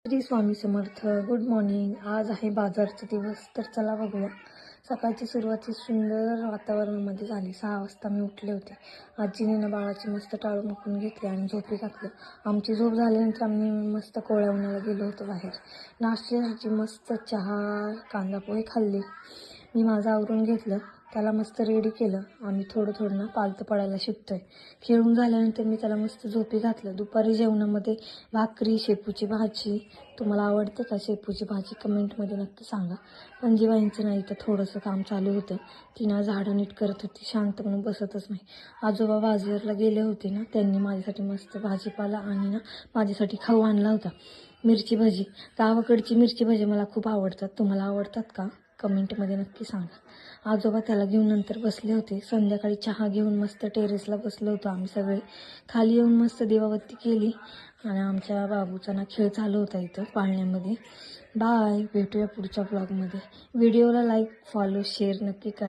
Shri Swami Samarth. Good morning. आज आहे बाजारचा दिवस. तर चला बघूया. सकाळची सुरुवात सुंदर वातावरणामध्ये झाली. 6 वाजता मी उठले होते. आजीने ना बाळाची मस्त टाळू मुकून घेतली आणि झोपी घातलं. आमची झोप झाल्यानंतर आम्ही मस्त कोवळ्या उन्हाळा गेलो होतो बाहेर. नाश्त्यासाठी मस्त चहा, कांदा पोहे खाल्ले. मी माझं आवरून घेतलं, त्याला मस्त रेडी केलं. आम्ही थोडं थोडं ना पालतं पडायला शिकतोय. खेळून झाल्यानंतर मी त्याला मस्त झोपी घातलं. दुपारी जेवणामध्ये भाकरी, शेपूची भाजी. तुम्हाला आवडते का शेपूची भाजी? कमेंटमध्ये नक्की सांगा. पणजीबाईंचं नाही तर थोडंसं काम चालू होतं. ती ना झाडं नीट करत होती, शांत म्हणून बसतच नाही. आजोबा बाजारला गेले होते ना, त्यांनी माझ्यासाठी मस्त भाजीपाला आणि ना माझ्यासाठी खाऊ आणला होता. मिरची भजी. गावाकडची मिरची भजी मला खूप आवडतात. तुम्हाला आवडतात का? कमेंटमध्ये नक्की सांगा. आजोबा त्याला घेऊन नंतर बसले होते. संध्याकाळी चहा घेऊन मस्त टेरेसला बसलो होतो आम्ही सगळे. खाली येऊन मस्त दिवाबत्ती केली आणि आमच्या बाबूचा ना खेळ चालू होता इथं पाळण्यामध्ये. बाय. भेटूया पुढच्या ब्लॉगमध्ये. व्हिडिओला लाईक, फॉलो, शेअर नक्की करा.